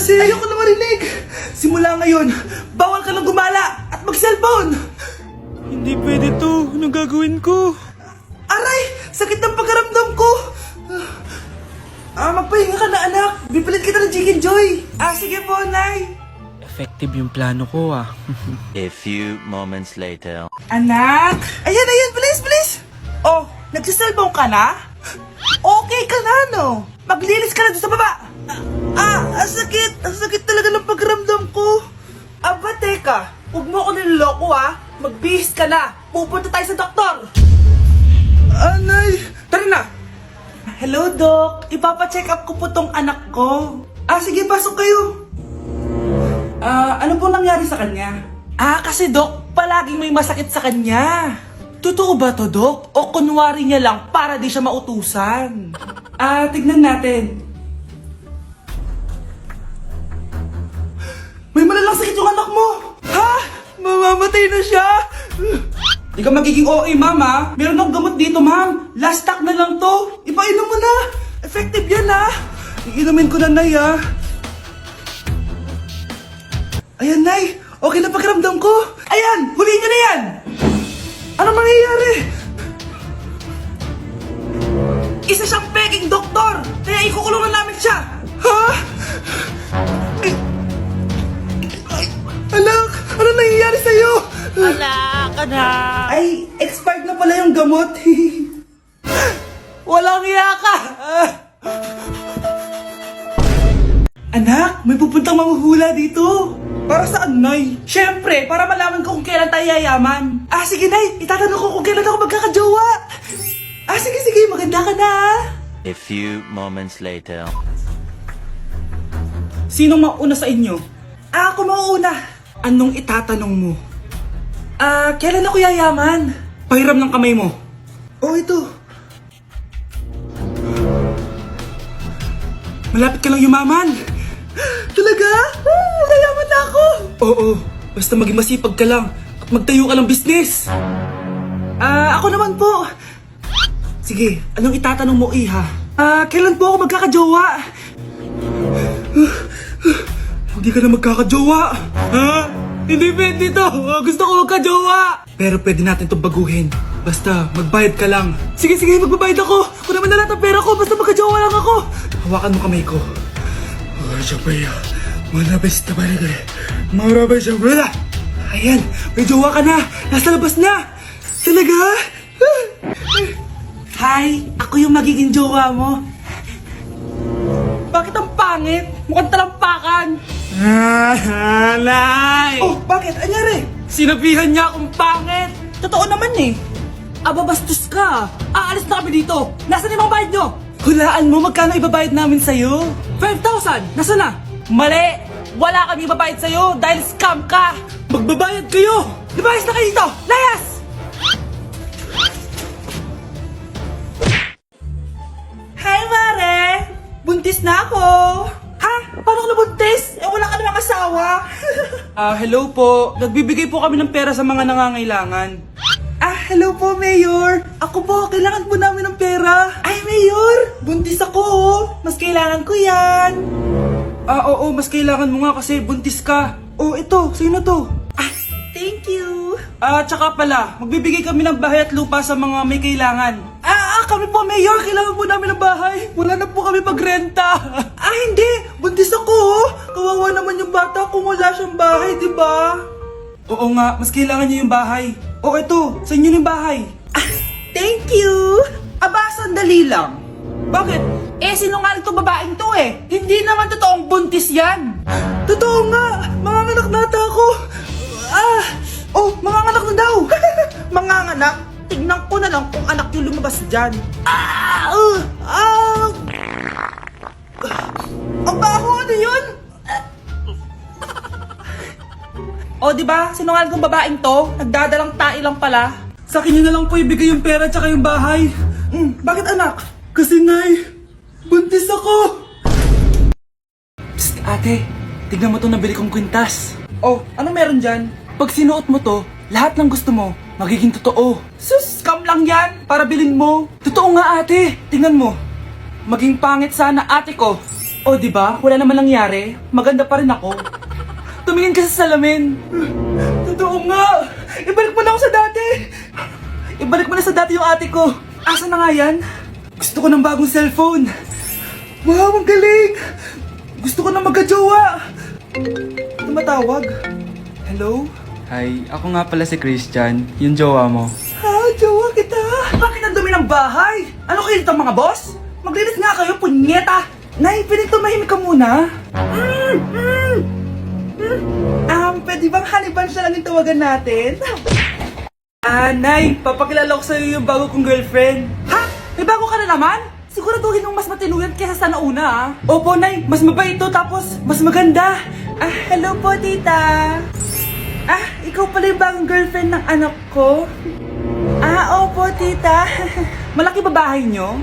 kasi! Ayoko na marinig! Simula ngayon, bawal ka lang gumala at mag-cellphone! Hindi pwede to. Anong gagawin ko? Aray! Sakit ng pagkaramdam ko! Magpahinga ka na, anak! Bipilit kita ng Chicken Joy! Sige po, Nay! Effective yung plano ko ah. A few moments later. Anak! Ayan, bilis! Oh, nagsiselfone ka na? Okay ka na, no? Maglinis ka na doon sa baba! Ang sakit talaga ng pagramdam ko. Aba, teka, huwag mo ako niloloko magbihis ka na, pupunta tayo sa doktor! Anay! Tara na! Hello, Doc. Ipapacheck up ko po tong anak ko. Sige, pasok kayo. Ano po nangyari sa kanya? Kasi Doc, palaging may masakit sa kanya. Totoo ba to, Doc? O kunwari niya lang para di siya mautusan? Tignan natin. May malalang sakit yung anak mo! Ha? Mamamatay na siya? Di ka magiging OA, mama. Meron akong gamot dito, ma'am. Last stock na lang to. Ipainom mo na. Effective yan, Iinumin ko na, Nay, Ayan, Nay. Okay na pakiramdam ko. Ayan, huliin niyo na yan. Ano mangyayari? Isa siyang peking doktor. Kaya ikukulong na namin siya. Ha? Anak, ano nangyayari sa'yo? Anak! Ay, expired na pala yung gamot. Walang iya ka! Anak, may pupuntang manghuhula dito. Para saan, Nay? Siyempre, para malaman ko kung kailan tayo yayaman. Sige, Nay. Itatanong ko kung kailan ako magkakajowa. Sige. Maganda ka na, A few moments later. Sinong mauna sa inyo? Ako mauna. Anong itatanong mo? Kailan ako yayaman? Pahiram ng kamay mo. Ito. Malapit ka lang yumaman. Talaga? Yayaman na ako. Oo, basta maging masipag ka lang at magtayo ka ng business. Ako naman po. Sige, anong itatanong mo, Iha? Kailan po ako magkakajowa? Hindi ka na magkakajowa. Hindi pwede to. Gusto ko magkajowa. Pero pwede natin itong baguhin. Basta, magbayad ka lang. Sige, magbabayad ako. Kung naman na lahat ang pera ko, basta magkajowa lang ako. Hawakan mo kamay ko. Ayan, may jowa ka na. Nasa labas na. Talaga? Hi, ako yung magiging jowa mo. Bakit ang pangit? Mukhang talampakan. Nay! Bakit? Anyari? Sinabihan niya akong pangit. Totoo naman bastos ka. Aalis na kami dito. Nasaan yung mga bayad nyo? Hulaan mo magkano ibabayad namin sa'yo. 5,000! Nasaan na? Mali! Wala kami ibabayad sa'yo dahil scam ka! Magbabayad kayo! Lumayas na kayo dito! Layas! Hi, Mare! Buntis na ako! Ha? Paano ka nabuntis? Wala ka namang asawa! Hello po. Nagbibigay po kami ng pera sa mga nangangailangan. Hello po, Mayor. Ako po, kailangan po namin ng pera. Ay, Mayor! Buntis ako, Mas kailangan ko yan. Oo, mas kailangan mo nga kasi buntis ka. Ito, sa'yo na to. Thank you. Tsaka pala, magbibigay kami ng bahay at lupa sa mga may kailangan. Kami po, Mayor. Kailangan po namin ng bahay. Wala na po kami pagrenta. Hindi. Buntis ako, Kawawa naman yung bata kung wala siyang bahay, di ba? Oo nga, mas kailangan niya yung bahay. Ito, sa inyo yung bahay. Thank you. Sandali lang. Bakit? Sinungaling tong babaeng to Hindi naman totoong buntis yan. Totoo nga. Manganganak na ata ako. Manganganak na daw. Manganganak? Tignan ko na lang kung anak yung lumabas dyan. Ang baho, ano yun? Diba? Sinungaling kong babaeng to. Nagdadalang tae lang pala. Sa akin nyo na lang po ibigay yung pera tsaka yung bahay. Bakit, anak? Kasi, Nay, buntis ako. Psst, ate. Tignan mo to, nabili kong kwintas. Anong meron dyan? Pag sinuot mo to, lahat ng gusto mo, magiging totoo. Sus, scam lang yan. Para bilhin mo. Totoo nga, ate. Tingnan mo. Maging pangit sana ate ko. O, di ba? Wala naman nangyari. Maganda pa rin ako. Tumingin ka sa salamin. Totoo nga. Ibalik mo na ako sa dati. Ibalik mo na sa dati yung ate ko. Asa na nga yan? Gusto ko ng bagong cellphone. Wow, ang galing. Gusto ko na magka-jowa. Tumatawag. Hello? Hi, ako nga pala si Christian, yung jowa mo. Ha, jowa kita. Bakit ang dumi ng bahay? Ano kayo dito mga boss? Maglinis nga kayo, punyeta. Nay, pwede tumahimik ka muna? Pwede bang honey bunch na lang yung tawagan natin? Nay, papakilala ko sa'yo yung bago kong girlfriend. Ha? May bago ka na naman? Siguraduhin mong mas matino yan kesa sa nauna, ah. Opo, Nay, mas mabait ito, tapos mas maganda. Hello po, tita. Ikaw pala yung bagong girlfriend ng anak ko? Opo, tita. Malaki ba bahay nyo?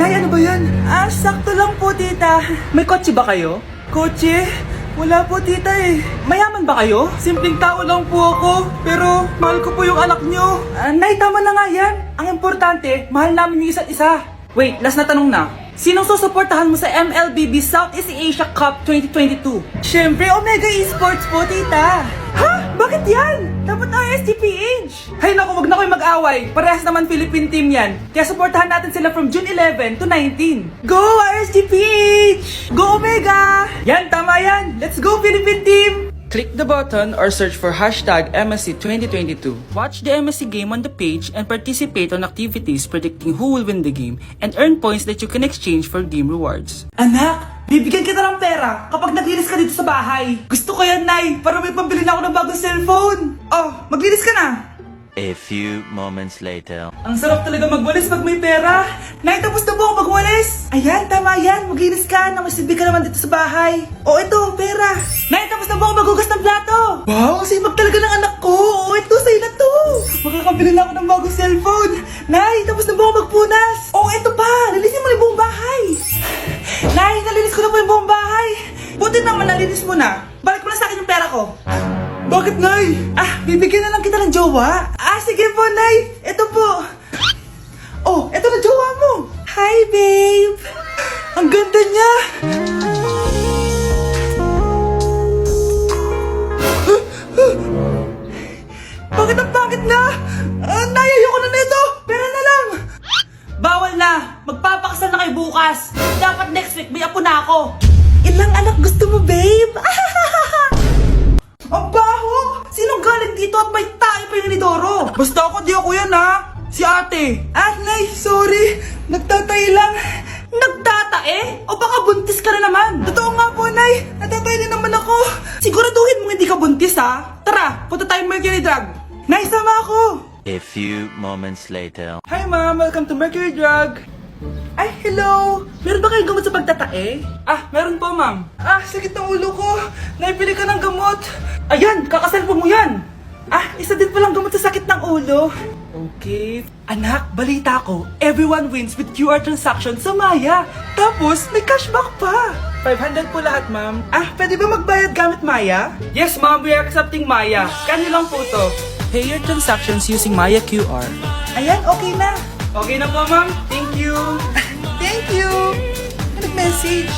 Nay, ano ba yan? Sakto lang po, tita. May kotse ba kayo? Kotse? Wala po, tita eh. Mayaman ba kayo? Simpleng tao lang po ako, pero mahal ko po yung anak nyo. Nay, tama na nga yan. Ang importante, mahal namin yung isa't isa. Wait, last na tanong na. Sinong susuportahan mo sa MLBB Southeast Asia Cup 2022? Siyempre, Omega Esports po, tita. Ha? Bakit yan? Dapat RSGPH. Hay naku, wag na kayo mag-away. Parehas naman Philippine team yan. Kaya suportahan natin sila from June 11 to 19. Go RSGPH! Go Omega! Yan, tama yan. Let's go Philippine team! Click the button or search for hashtag MSC 2022. Watch the MSC game on the page and participate on activities predicting who will win the game and earn points that you can exchange for game rewards. Anak, bibigyan kita ng pera kapag naglinis ka dito sa bahay. Gusto ko yan, Nay, para may pambili na ako ng bagong cellphone. Oh, maglinis ka na. A few moments later. Ang sarap talaga magwalis pag may pera. Nay, tapos na po ako magwalis. Ayan, tama yan. Maglinis ka. Namasibi ka naman dito sa bahay. O, ito, pera. Nay, tapos na po ako maghugas ng plato. Wow, sipag talaga ng anak ko. O, ito, sa'yo na to. Makakabili na ako ng bagong cellphone. Nay, tapos na po ako magpunas. O, ito pa. Linisin mo na yung buong bahay. Nay, nalinis ko na po yung buong bahay. Buti naman, nalinis mo na. Balik mo na sa akin yung pera ko. Bakit, Nay? Bibigyan na lang kita ng jowa. Sige po, Nay. Ito po. Oh, ito na jowa mo. Hi, babe. Ang ganda niya. Bakit ang pangit na? Nay, ayoko na nito. Pera na lang. Bawal na. Magpapakasal na kayo bukas. Dapat next week may apo na ako. Ilang anak gusto mo, babe? Ang baho! Sinong galing dito at may tayo pa yung inidoro? Basta ako, di ako yan ha! Si ate! Nay, sorry! Nagtatay lang! Nagtatae? O baka buntis ka na naman? Totoo nga po, Nay! Natatay din naman ako! Siguraduhin mo hindi ka buntis ha! Tara, punta tayong Mercury Drug! Nay, sama ako! A few moments later. Hi ma'am! Welcome to Mercury Drug! Ay, hello! Meron ba kayong gamot sa pagtatae? Meron po, ma'am. Sakit ng ulo ko. Naipili ka ng gamot. Ayan, kakasalpo mo yan. Isa din palang gamot sa sakit ng ulo. Okay. Anak, balita ko, everyone wins with QR transaction sa Maya. Tapos, may cashback pa. 500 po lahat, ma'am. Pwede ba magbayad gamit Maya? Yes, ma'am. We are accepting Maya. Kano lang po to? Pay your transactions using Maya QR. Ayan, okay na. Okay na po, ma'am. Thank you. Thank you. Nag-message.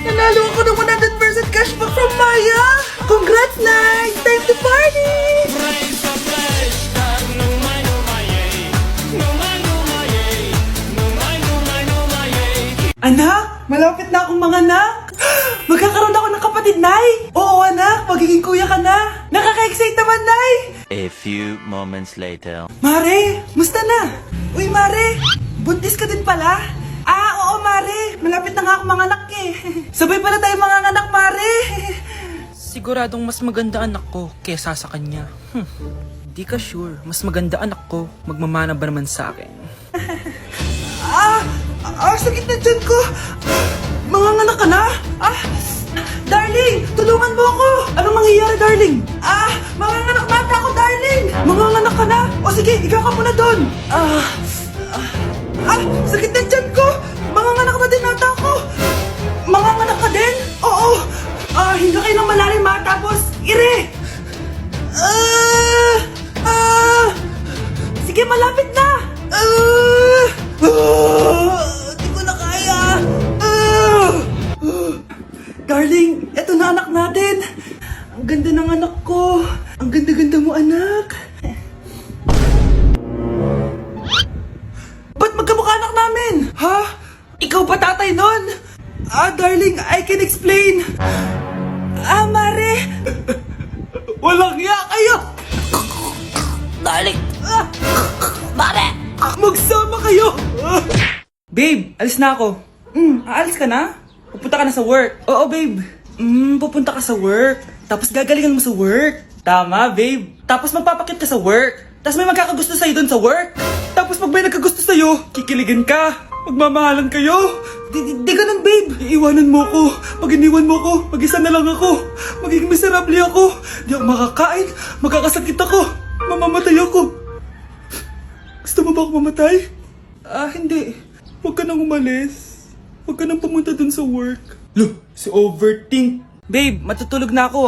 Nanalo ako ng 100% cashback from Maya. Congrats, Nay. Time to party. Anak, malapit na akong manganak. Magkakaroon ako ng kapatid, Nay. Oo, anak. Magiging kuya ka na. Nakaka-excite naman, Nay. A few moments later. Mare, musta na? Uy, Mare, buntis ka din pala? Oo, Mare. Malapit na nga akong manganak eh. Sabay pala tayo manganganak, Mare. Siguradong mas maganda anak ko kesa sa kanya. Di ka sure. Mas maganda anak ko. Magmamana ba naman sa akin? Sakit na dyan ko. Manganganak ka na? Darling, tulungan mo ako. Anong mangyayari, darling? Manganganak mata ako, darling. Manganganak ka na? O sige, ikaw ka muna doon. Sakit na dyan ko. Manganganak na din ata ako. Manganganak ka din? Oo. Hinga kayo ng malalim ha, tapos ire. Sige, malapit na. Di ko na kaya. Darling, eto na anak natin. Ang ganda ng anak ko. Ang ganda-ganda mo, anak. Ba't magkamukha anak namin? Ha? Ikaw ba tatay nun? Darling, I can explain. Mare. Walang hiya kayo. Darling. Mare. Magsama kayo. Babe, alis na ako. Aalis ka na? Pupunta ka na sa work. Oo, babe. Pupunta ka sa work. Tapos gagalingan mo sa work. Tama, babe. Tapos magpapakit ka sa work. Tapos may magkakagusto sa'yo dun sa work. Tapos pag may nagkagusto sa'yo, kikiligan ka. Magmamahalan kayo. Di ganun, babe. Iiwanan mo ko. Pag iniwan mo ko, mag-isa na lang ako. Magiging miserable ako. Di ako makakain. Magkakasakit ako. Mamamatay ako. Gusto mo ba ako mamatay? Hindi. Huwag ka nang umalis. Huwag ka nang pumunta dun sa work. Loh, si overthink. Babe, matutulog na ako,